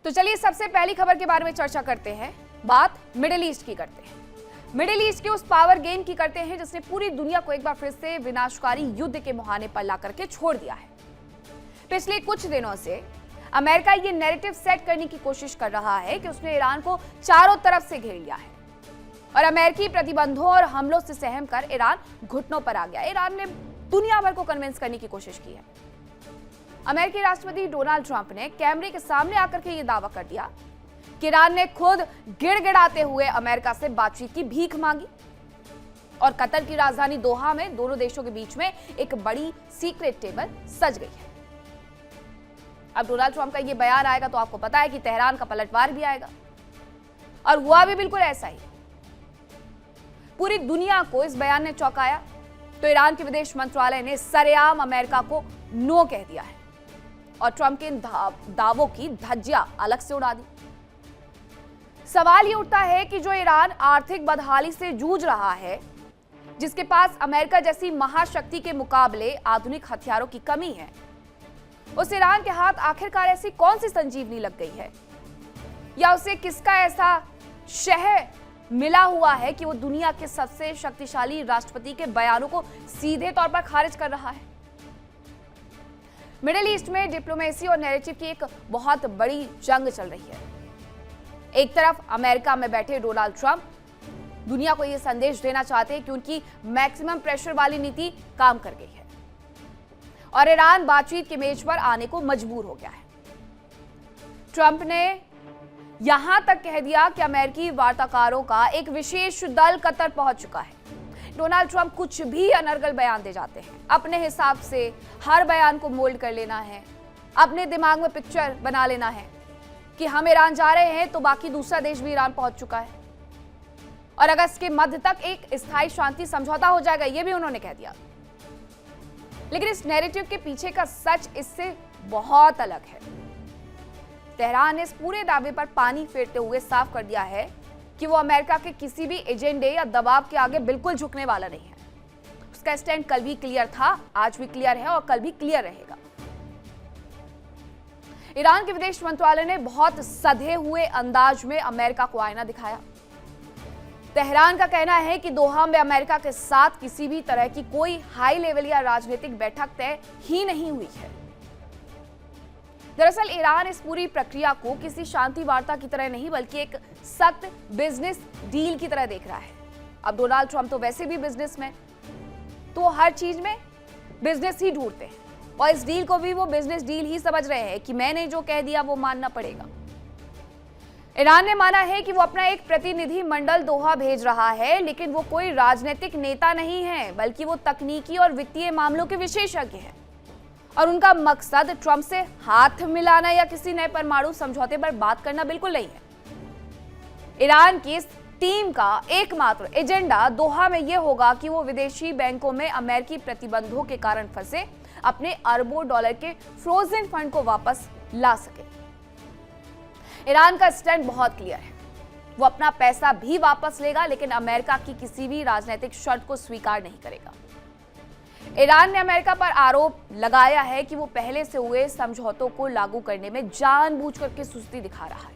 तो चलिए सबसे पहली खबर के बारे में चर्चा करते हैं। बात मिडिल ईस्ट की करते हैं। मिडिल ईस्ट के उस पावर गेम की करते हैं जिसने पूरी दुनिया को एक बार फिर से विनाशकारी युद्ध के मुहाने पर ला करके छोड़ दिया है। पिछले कुछ दिनों से अमेरिका ये नैरेटिव सेट करने की कोशिश कर रहा है कि उसने ईरान को चारों तरफ से घेर लिया है और अमेरिकी प्रतिबंधों और हमलों से सहम कर ईरान घुटनों पर आ गया। ईरान ने दुनिया भर को कन्विंस करने की कोशिश की है। अमेरिकी राष्ट्रपति डोनाल्ड ट्रंप ने कैमरे के सामने आकर के यह दावा कर दिया कि ईरान ने खुद गिड़गिड़ाते हुए अमेरिका से बातचीत की भीख मांगी और कतर की राजधानी दोहा में दोनों देशों के बीच में एक बड़ी सीक्रेट टेबल सज गई है। अब डोनाल्ड ट्रंप का यह बयान आएगा तो आपको पता है कि तेहरान का पलटवार भी आएगा और हुआ भी बिल्कुल ऐसा ही। पूरी दुनिया को इस बयान ने चौंकाया तो ईरान के विदेश मंत्रालय ने सरेआम अमेरिका को नो कह दिया है और ट्रंप के इन दावों की धज्जियां अलग से उड़ा दी। सवाल ये उठता है कि जो ईरान आर्थिक बदहाली से जूझ रहा है, जिसके पास अमेरिका जैसी महाशक्ति के मुकाबले आधुनिक हथियारों की कमी है, उस ईरान के हाथ आखिरकार ऐसी कौन सी संजीवनी लग गई है या उसे किसका ऐसा शह मिला हुआ है कि वो दुनिया के सबसे शक्तिशाली राष्ट्रपति के बयानों को सीधे तौर पर खारिज कर रहा है। मिडिल ईस्ट में डिप्लोमेसी और नैरेटिव की एक बहुत बड़ी जंग चल रही है। एक तरफ अमेरिका में बैठे डोनाल्ड ट्रंप दुनिया को यह संदेश देना चाहते हैं कि उनकी मैक्सिमम प्रेशर वाली नीति काम कर गई है और ईरान बातचीत की मेज पर आने को मजबूर हो गया है। ट्रंप ने यहां तक कह दिया कि अमेरिकी वार्ताकारों का एक विशेष दल कतर पहुंच चुका है। डोनाल्ड ट्रंप कुछ भी अनर्गल बयान दे जाते हैं, अपने हिसाब से हर बयान को मोल्ड कर लेना है, अपने दिमाग में पिक्चर बना लेना है कि हम ईरान जा रहे हैं तो बाकी दूसरा देश भी ईरान पहुंच चुका है और अगस्त के मध्य तक एक स्थायी शांति समझौता हो जाएगा, यह भी उन्होंने कह दिया। लेकिन इस नैरेटिव के पीछे का सच इससे बहुत अलग है। तेहरान ने इस पूरे दावे पर पानी फेरते हुए साफ कर दिया है कि वो अमेरिका के किसी भी एजेंडे या दबाव के आगे बिल्कुल झुकने वाला नहीं है। उसका स्टैंड कल भी क्लियर था, आज भी क्लियर है और कल भी क्लियर रहेगा। ईरान के विदेश मंत्रालय ने बहुत सधे हुए अंदाज में अमेरिका को आईना दिखाया। तेहरान का कहना है कि दोहा में अमेरिका के साथ किसी भी तरह की कोई हाई लेवल या राजनीतिक बैठक तय ही नहीं हुई है। दरअसल ईरान इस पूरी प्रक्रिया को किसी शांति वार्ता की तरह नहीं बल्कि एक सख्त बिजनेस डील की तरह देख रहा है। अब डोनाल्ड ट्रंप तो वैसे भी बिजनेसमैन, तो हर चीज में बिजनेस ही ढूंढते हैं और इस डील को भी वो बिजनेस डील ही समझ रहे हैं कि मैंने जो कह दिया वो मानना पड़ेगा। ईरान ने माना है कि वो अपना एक प्रतिनिधि मंडल दोहा भेज रहा है, लेकिन वो कोई राजनीतिक नेता नहीं है बल्कि वो तकनीकी और वित्तीय मामलों के विशेषज्ञ हैं और उनका मकसद ट्रंप से हाथ मिलाना या किसी नए परमाणु समझौते पर बात करना बिल्कुल नहीं है। ईरान की इस टीम का एकमात्र एजेंडा दोहा में यह होगा कि वो विदेशी बैंकों में अमेरिकी प्रतिबंधों के कारण फंसे अपने अरबों डॉलर के फ्रोजन फंड को वापस ला सके। ईरान का स्टैंड बहुत क्लियर है, वो अपना पैसा भी वापस लेगा लेकिन अमेरिका की किसी भी राजनीतिक शर्त को स्वीकार नहीं करेगा। ईरान ने अमेरिका पर आरोप लगाया है कि वो पहले से हुए समझौतों को लागू करने में जानबूझकर के सुस्ती दिखा रहा है।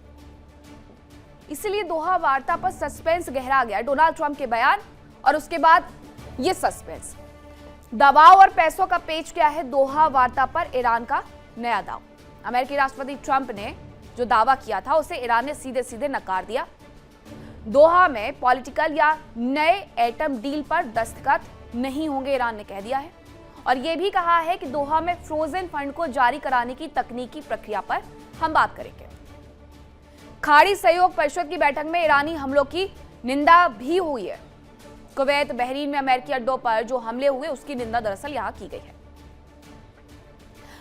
इसलिए दोहा वार्ता पर सस्पेंस गहरा गया। डोनाल्ड ट्रंप के बयान और उसके बाद ये सस्पेंस, दबाव और पैसों का पेच क्या है दोहा वार्ता पर ईरान का नया दाव। अमेरिकी राष्ट्रपति ट्रंप ने जो दावा किया था उसे ईरान ने सीधे सीधे नकार दिया। दोहा में पॉलिटिकल या नए एटम डील पर दस्तखत नहीं होंगे, ईरान ने कह दिया है और यह भी कहा है कि दोहा में फ्रोजन फंड को जारी कराने की तकनीकी प्रक्रिया पर हम बात करेंगे। खाड़ी सहयोग परिषद की बैठक में ईरानी हमलों की निंदा भी हुई है। कुवैत, बहरीन में अमेरिकी अड्डों पर जो हमले हुए उसकी निंदा दरअसल यहां की गई है।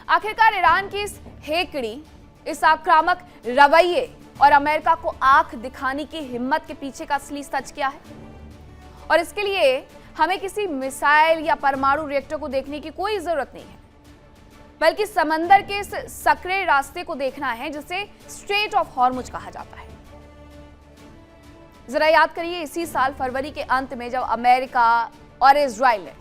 आखिरकार ईरान की इस हेकड़ी, इस आक्रामक रवैये और अमेरिका को आंख दिखाने की हिम्मत के पीछे का असली सच क्या है? और इसके लिए हमें किसी मिसाइल या परमाणु रिएक्टर को देखने की कोई जरूरत नहीं है, बल्कि समंदर के इस सकरे रास्ते को देखना है जिसे स्ट्रेट ऑफ हॉर्मुज कहा जाता है। जरा याद करिए, इसी साल फरवरी के अंत में जब अमेरिका और इजराइल ने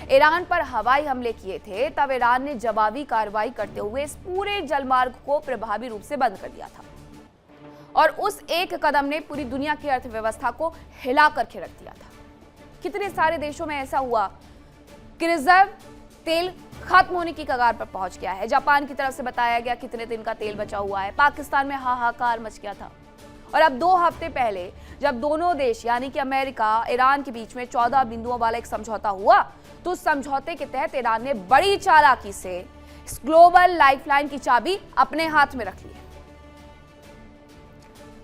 ईरान पर हवाई हमले किए थे, तब ईरान ने जवाबी कार्रवाई करते हुए इस पूरे जलमार्ग को प्रभावी रूप से बंद कर दिया था। और उस एक कदम ने पूरी दुनिया की अर्थव्यवस्था को हिला करके रख दिया था। कितने सारे देशों में ऐसा हुआ कि रिजर्व तेल खत्म होने की कगार पर पहुंच गया है। जापान की तरफ से बताया गया कितने दिन का तेल बचा हुआ है। पाकिस्तान में हाहाकार मच गया था। और अब 2 हफ्ते पहले जब दोनों देश यानी कि अमेरिका ईरान के बीच में 14 बिंदुओं वाला एक समझौता हुआ, तो उस समझौते के तहत ईरान ने बड़ी चालाकी से इस ग्लोबल लाइफलाइन की चाबी अपने हाथ में रख ली है।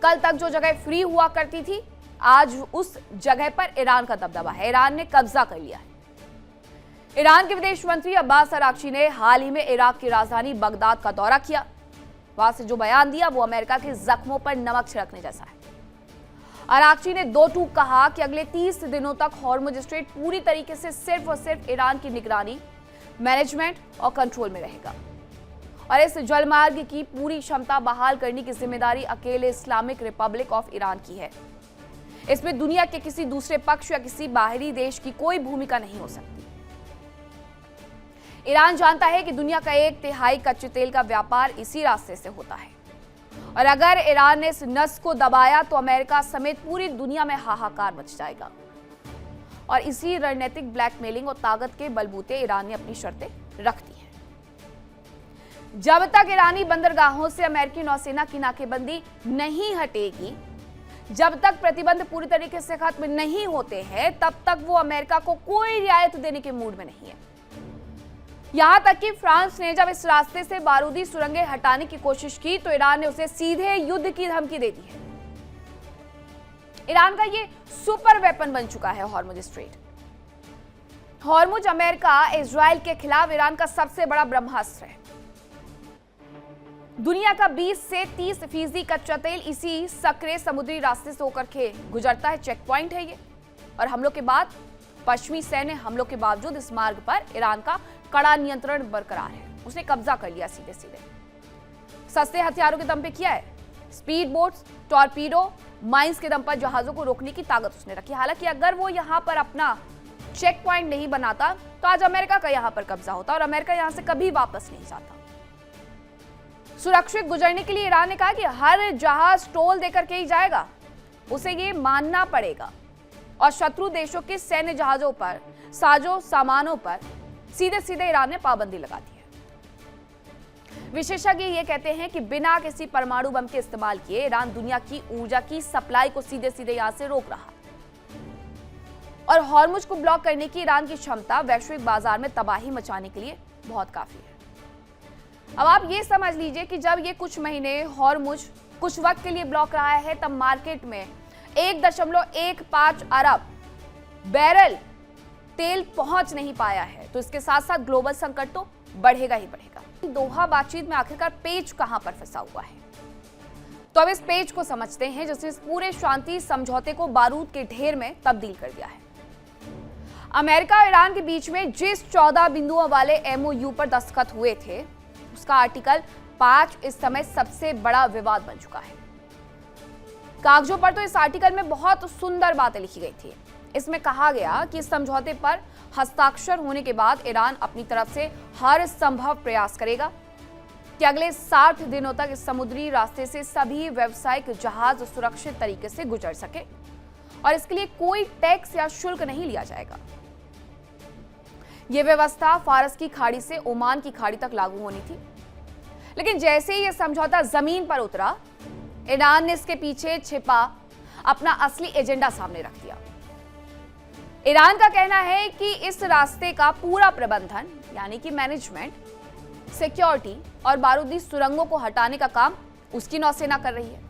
कल तक जो जगह फ्री हुआ करती थी, आज उस जगह पर ईरान का दबदबा है। ईरान ने कब्जा कर लिया है। ईरान के विदेश मंत्री अब्बास अराक्ची ने हाल ही में इराक की राजधानी बगदाद का दौरा किया। वहां से जो बयान दिया वो अमेरिका के जख्मों पर नमक छिड़कने जैसा है। अराक्ची ने 2 टूक कहा कि अगले 30 दिनों तक हॉर्मुज स्ट्रेट पूरी तरीके से सिर्फ और सिर्फ ईरान की निगरानी, मैनेजमेंट और कंट्रोल में रहेगा और इस जलमार्ग की पूरी क्षमता बहाल करने की जिम्मेदारी अकेले इस्लामिक रिपब्लिक ऑफ ईरान की है। इसमें दुनिया के किसी दूसरे पक्ष या किसी बाहरी देश की कोई भूमिका नहीं हो सकती। ईरान जानता है कि दुनिया का 1/3 कच्चे तेल का व्यापार इसी रास्ते से होता है और अगर ईरान ने इस नस को दबाया तो अमेरिका समेत पूरी दुनिया में हाहाकार मच जाएगा। और इसी रणनीतिक ब्लैकमेलिंग और ताकत के बलबूते ईरान ने अपनी शर्तें रख दी हैं। जब तक ईरानी बंदरगाहों से अमेरिकी नौसेना की नाकेबंदी नहीं हटेगी, जब तक प्रतिबंध पूरी तरीके से खत्म नहीं होते हैं, तब तक वो अमेरिका को कोई रियायत देने के मूड में नहीं है। यहां तक कि फ्रांस ने जब इस रास्ते से बारूदी सुरंगें हटाने की कोशिश की तो ईरान ने उसे सीधे युद्ध की धमकी दे दी है। ईरान का ये सुपर वेपन बन चुका है Hormuz strait. Hormuz America Israel के खिलाफ ईरान का सबसे बड़ा ब्रह्मास्त्र है। दुनिया का 20 से 30% कच्चा तेल इसी सक्रिय समुद्री रास्ते से होकर के गुजरता है। चेक पॉइंट है ये। और हमलों के बाद, पश्चिमी सैन्य हमलों के बावजूद इस मार्ग पर ईरान का कड़ा नियंत्रण बरकरार है। उसने कब्जा कर लिया सीधे सीधे। सस्ते हथियारों के दम पे किया है। स्पीड बोट्स, टॉर्पीडो, माइंस के दम पर जहाजों को रोकने की ताकत उसने रखी। हालांकि अगर वो यहां पर अपना चेक पॉइंट नहीं बनाता तो आज अमेरिका का यहां पर कब्जा होता और अमेरिका यहां से कभी वापस नहीं जाता। सुरक्षित गुजरने के लिए ईरान ने कहा कि हर जहाज टोल देकर के ही जाएगा, उसे ये मानना पड़ेगा। और शत्रु देशों के सैन्य जहाजों पर, साजो सामानों पर सीधे सीधे ईरान ने पाबंदी लगा दी है। विशेषज्ञ ये कहते हैं कि बिना किसी परमाणु बम के इस्तेमाल किए ईरान दुनिया की ऊर्जा की सप्लाई को सीधे सीधे यहां से रोक रहा है। और हॉर्मुज को ब्लॉक करने की ईरान की क्षमता वैश्विक बाजार में तबाही मचाने के लिए बहुत काफी है। अब आप ये समझ लीजिए कि जब ये कुछ महीने हॉर्मुज कुछ वक्त के लिए ब्लॉक रहा है, तब मार्केट में 1.15 अरब बैरल तेल पहुंच नहीं पाया है। तो इसके साथ साथ ग्लोबल संकट तो बढ़ेगा ही बढ़ेगा। दोहा बातचीत में आखिरकार पेच कहां पर फंसा हुआ है, तो अब इस पेच को समझते हैं जिसने इस पूरे शांति समझौते को बारूद के ढेर में तब्दील कर दिया है। अमेरिका और ईरान के बीच में जिस 14 बिंदुओं वाले MOU पर दस्तखत हुए थे, उसका आर्टिकल 5 इस समय सबसे बड़ा विवाद बन चुका है। कागजों पर तो इस आर्टिकल में बहुत सुंदर बातें लिखी गई थी। इसमें कहा गया कि इस समझौते पर हस्ताक्षर होने के बाद ईरान अपनी तरफ से हर संभव प्रयास करेगा कि अगले 60 दिनों तक इस समुद्री रास्ते से सभी व्यावसायिक जहाज सुरक्षित तरीके से गुजर सके और इसके लिए कोई टैक्स या शुल्क नहीं लिया जाएगा। यह व्यवस्था फारस की खाड़ी से ओमान की खाड़ी तक लागू होनी थी, लेकिन जैसे ही यह समझौता जमीन पर उतरा, ईरान ने इसके पीछे छिपा अपना असली एजेंडा सामने रख दिया। ईरान का कहना है कि इस रास्ते का पूरा प्रबंधन यानी कि मैनेजमेंट, सिक्योरिटी और बारूदी सुरंगों को हटाने का काम उसकी नौसेना कर रही है।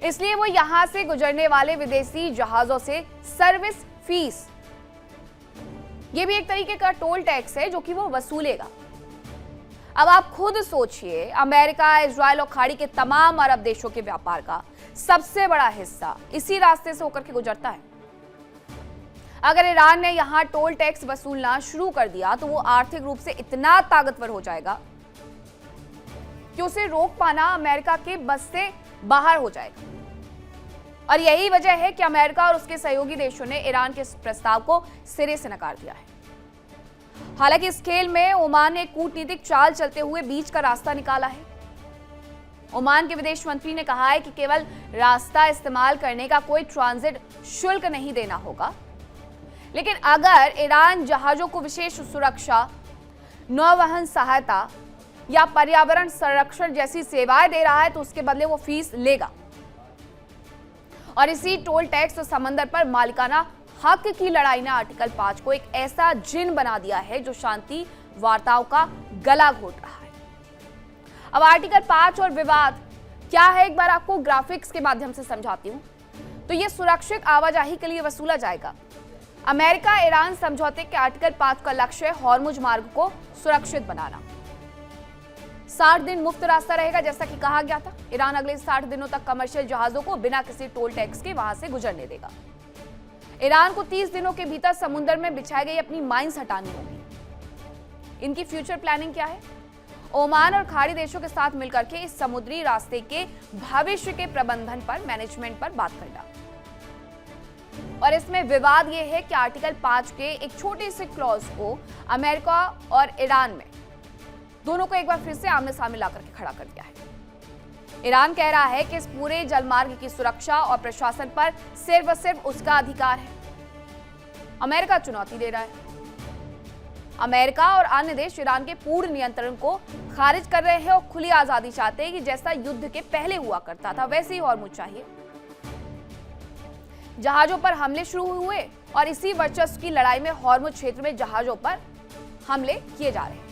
इसलिए वो यहां से गुजरने वाले विदेशी जहाजों से सर्विस फीस, ये भी एक तरीके का टोल टैक्स है जो कि वो वसूलेगा। अब आप खुद सोचिए, अमेरिका, इजराइल और खाड़ी के तमाम अरब देशों के व्यापार का सबसे बड़ा हिस्सा इसी रास्ते से होकर के गुजरता है। अगर ईरान ने यहां टोल टैक्स वसूलना शुरू कर दिया तो वो आर्थिक रूप से इतना ताकतवर हो जाएगा कि उसे रोक पाना अमेरिका के बस से बाहर हो जाएगा। और यही वजह है कि अमेरिका और उसके सहयोगी देशों ने ईरान के इस प्रस्ताव को सिरे से नकार दिया है। हालांकि इस खेल में ओमान ने कूटनीतिक चाल चलते हुए बीच का रास्ता निकाला है। ओमान के विदेश मंत्री ने कहा है कि केवल रास्ता इस्तेमाल करने का कोई ट्रांजिट शुल्क नहीं देना होगा, लेकिन अगर ईरान जहाजों को विशेष सुरक्षा, नौवहन सहायता या पर्यावरण संरक्षण जैसी सेवाएं दे रहा है तो उसके बदले वो फीस लेगा। और इसी टोल टैक्स और समंदर पर मालिकाना हक की लड़ाई ने आर्टिकल 5 को एक ऐसा जिन बना दिया है जो शांति वार्ताओं का गला घोट रहा है। अब आर्टिकल 5 और विवाद क्या है, एक बार आपको ग्राफिक्स के माध्यम से समझाती हूं। तो ये सुरक्षित आवाजाही के लिए वसूला जाएगा। अमेरिका ईरान समझौते के आर्टिकल 5 का लक्ष्य है हॉर्मुज मार्ग को सुरक्षित बनाना। 60 दिन मुफ्त रास्ता रहेगा, जैसा कि कहा गया था। ईरान अगले 60 दिनों तक कमर्शियल जहाजों को बिना किसी टोल टैक्स के वहां से गुजरने देगा। ईरान को 30 दिनों के भीतर समुद्र में बिछाई गई अपनी माइंस हटानी होगी। इनकी फ्यूचर प्लानिंग क्या है? ओमान और खाड़ी देशों के साथ मिलकर के इस समुद्री रास्ते के भविष्य के प्रबंधन पर, मैनेजमेंट पर बात करना। और इसमें विवाद यह है कि आर्टिकल 5 के एक छोटे से क्लॉज को अमेरिका और ईरान में दोनों को एक बार फिर से आमने सामने ला करके खड़ा कर दिया है। ईरान कह रहा है कि इस पूरे जलमार्ग की सुरक्षा और प्रशासन पर सिर्फ और सिर्फ उसका अधिकार है। अमेरिका चुनौती दे रहा है। अमेरिका और अन्य देश ईरान के पूर्ण नियंत्रण को खारिज कर रहे हैं और खुली आजादी चाहते हैं कि जैसा युद्ध के पहले हुआ करता था वैसे ही हॉर्मुज चाहिए। जहाजों पर हमले शुरू हुए और इसी वर्चस्व की लड़ाई में हॉर्मुज क्षेत्र में जहाजों पर हमले किए जा रहे हैं।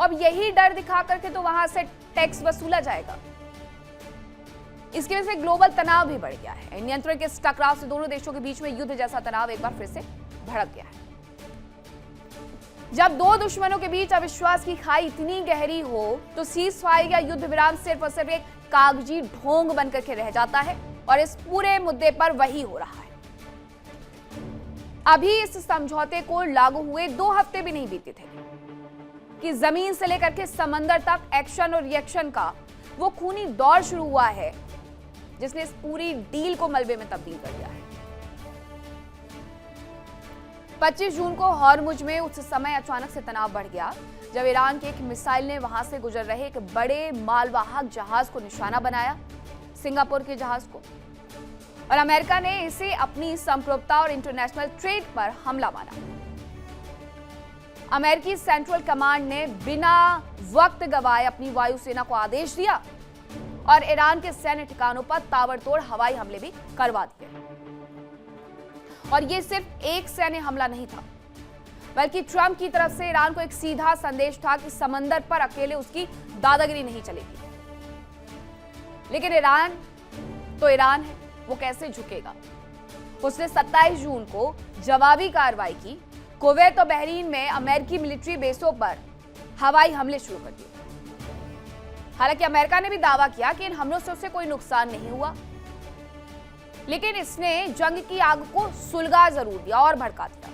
अब यही डर दिखा करके तो वहां से टैक्स वसूला जाएगा। इसकी वजह से ग्लोबल तनाव भी बढ़ गया है। नियंत्रण के इस टकराव से दोनों देशों के बीच में युद्ध जैसा तनाव एक बार फिर से भड़क गया है। जब दो दुश्मनों के बीच अविश्वास की खाई इतनी गहरी हो तो सीज फायर या युद्ध विराम सिर्फ और सिर्फ एक कागजी ढोंग बनकर के रह जाता है। और इस पूरे मुद्दे पर वही हो रहा है। अभी इस समझौते को लागू हुए 2 हफ्ते भी नहीं बीते थे कि जमीन से लेकर के समंदर तक एक्शन और रिएक्शन का वो खूनी दौर शुरू हुआ है जिसने इस पूरी डील को मलबे में तब्दील कर दिया है। 25 जून को हॉर्मुज में उस समय अचानक से तनाव बढ़ गया जब ईरान के एक मिसाइल ने वहां से गुजर रहे एक बड़े मालवाहक जहाज को निशाना बनाया, सिंगापुर के जहाज को। और अमेरिका ने इसे अपनी संप्रभुता और इंटरनेशनल ट्रेड पर हमला माना। अमेरिकी सेंट्रल कमांड ने बिना वक्त गवाए अपनी वायुसेना को आदेश दिया और ईरान के सैन्य ठिकानों पर ताबड़तोड़ हवाई हमले भी करवा दिए। और यह सिर्फ एक सैन्य हमला नहीं था, बल्कि ट्रंप की तरफ से ईरान को एक सीधा संदेश था कि समंदर पर अकेले उसकी दादागिरी नहीं चलेगी। लेकिन ईरान तो ईरान है, वो कैसे झुकेगा? उसने 27 जून को जवाबी कार्रवाई की। कुवैत और बहरीन में अमेरिकी मिलिट्री बेसों पर हवाई हमले शुरू कर दिए। हालांकि अमेरिका ने भी दावा किया कि इन हमलों से उसे कोई नुकसान नहीं हुआ, लेकिन इसने जंग की आग को सुलगा जरूर दिया और भड़का दिया।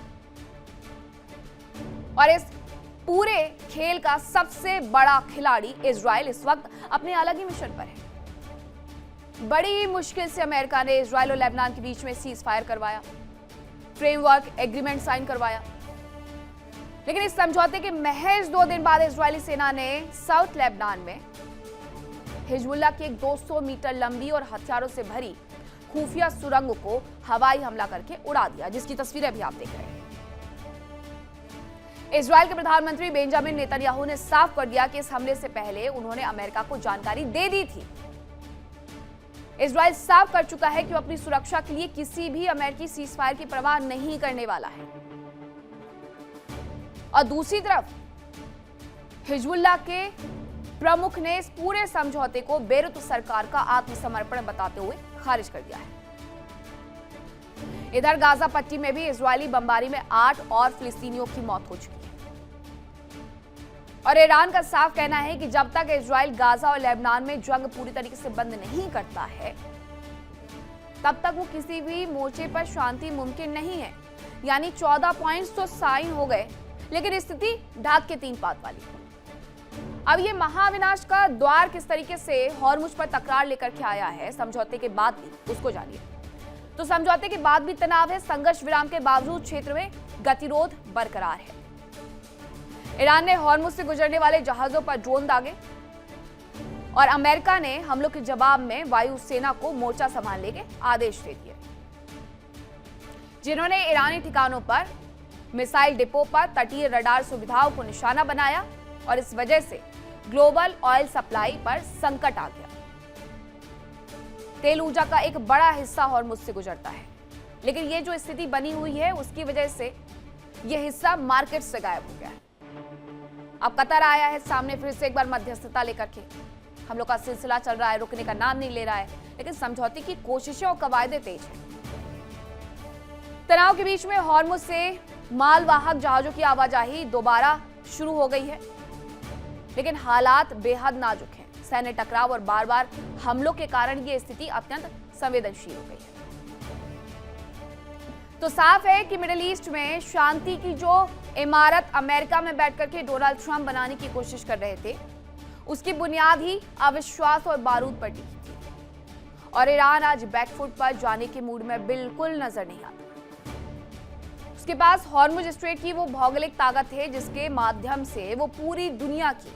और इस पूरे खेल का सबसे बड़ा खिलाड़ी इजराइल इस वक्त अपने अलग ही मिशन पर है। बड़ी मुश्किल से अमेरिका ने इजराइल और लेबनान के बीच में सीज फायर करवाया, फ्रेमवर्क एग्रीमेंट साइन करवाया। लेकिन इस समझौते के महज 2 दिन बाद इजरायली सेना ने साउथ लेबनान में हिजबुल्लाह की एक 200 मीटर लंबी और हथियारों से भरी खुफिया सुरंग को हवाई हमला करके उड़ा दिया, जिसकी तस्वीरें भी आप देख रहे हैं। इजराइल के प्रधानमंत्री बेंजामिन नेतन्याहू ने साफ कर दिया कि इस हमले से पहले उन्होंने अमेरिका को जानकारी दे दी थी। इजराइल साफ कर चुका है कि वो अपनी सुरक्षा के लिए किसी भी अमेरिकी सीजफायर की परवाह नहीं करने वाला है। और दूसरी तरफ हिजबुल्लाह के प्रमुख ने इस पूरे समझौते को बेरूत सरकार का आत्मसमर्पण बताते हुए खारिज कर दिया है। इधर गाजा पट्टी में भी इजरायली बमबारी में 8 और फिलिस्तीनियों की मौत हो चुकी है। और ईरान का साफ कहना है कि जब तक इजराइल गाजा और लेबनान में जंग पूरी तरीके से बंद नहीं करता है, तब तक वो किसी भी मोर्चे पर शांति मुमकिन नहीं है। यानी 14 पॉइंट्स तो साइन हो गए, लेकिन स्थिति ढाक के 3 पात वाली। अब ये महाविनाश का द्वार किस तरीके से हॉर्मुज पर तकरार लेकर के आया है समझौते के बाद भी, उसको जानिए। तो समझौते के बाद भी तनाव है। संघर्ष विराम के बावजूद क्षेत्र में गतिरोध बरकरार है। ईरान ने हॉर्मुज से गुजरने वाले जहाजों पर ड्रोन दागे। और अमेरिका ने हमलों के जवाब में वायुसेना को मोर्चा संभालने के आदेश दे दिए, जिन्होंने ईरानी ठिकानों पर, मिसाइल डिपो पर तटीय रडार सुविधाओं को निशाना बनाया और इस वजह से ग्लोबल ऑयल सप्लाई पर संकट आ गया। तेल ऊर्जा का एक बड़ा हिस्सा हॉर्मुज से गुजरता है, लेकिन ये जो स्थिति बनी हुई है उसकी वजह से यह हिस्सा मार्केट से गायब हो गया है। अब कतर आया है सामने फिर से एक बार मध्यस्थता लेकर के। हम लोग का सिलसिला चल रहा है, रुकने का नाम नहीं ले रहा है, लेकिन समझौते की कोशिशें और कवायदे तेज हैं। तनाव के बीच में हॉर्मुज से मालवाहक जहाजों की आवाजाही दोबारा शुरू हो गई है, लेकिन हालात बेहद नाजुक हैं। सैन्य टकराव और बार बार हमलों के कारण यह स्थिति अत्यंत संवेदनशील हो गई है। तो साफ है कि मिडिल ईस्ट में शांति की जो इमारत अमेरिका में बैठकर के डोनाल्ड ट्रंप बनाने की कोशिश कर रहे थे, उसकी बुनियाद ही अविश्वास और बारूद पर टिकी थी। और ईरान आज बैकफुट पर जाने के मूड में बिल्कुल नजर नहीं आता। उसके पास हॉर्मुज स्ट्रेट की वो भौगोलिक ताकत है जिसके माध्यम से वो पूरी दुनिया की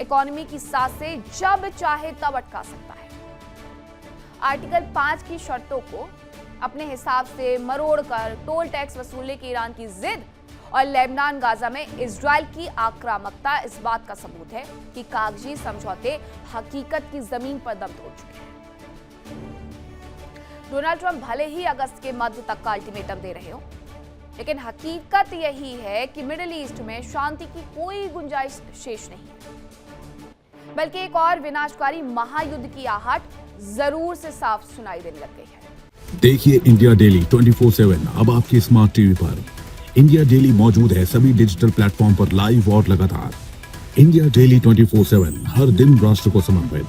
इकोनॉमी की सांसें जब चाहे तब अटका सकता है। आर्टिकल 5 की शर्तों को अपने हिसाब से मरोड़कर टोल टैक्स वसूलने की ईरान की जिद और लेबनान गाजा में इजराइल की आक्रामकता इस बात का सबूत है कि कागजी समझौते हकीकत की जमीन पर दम तोड़ चुके हैं। डोनाल्ड ट्रंप भले ही अगस्त के मध्य तक का अल्टीमेटम दे रहे हो, लेकिन हकीकत यही है कि मिडिल ईस्ट में शांति की कोई गुंजाइश शेष नहीं है, बल्कि एक और विनाशकारी महायुद्ध की आहट जरूर से साफ सुनाई देने लग गई है। देखिए इंडिया डेली 24/7 अब आपके स्मार्ट टीवी पर। इंडिया डेली मौजूद है सभी डिजिटल प्लेटफॉर्म पर लाइव और लगातार। इंडिया डेली 24/7 हर दिन राष्ट्र को समर्पित।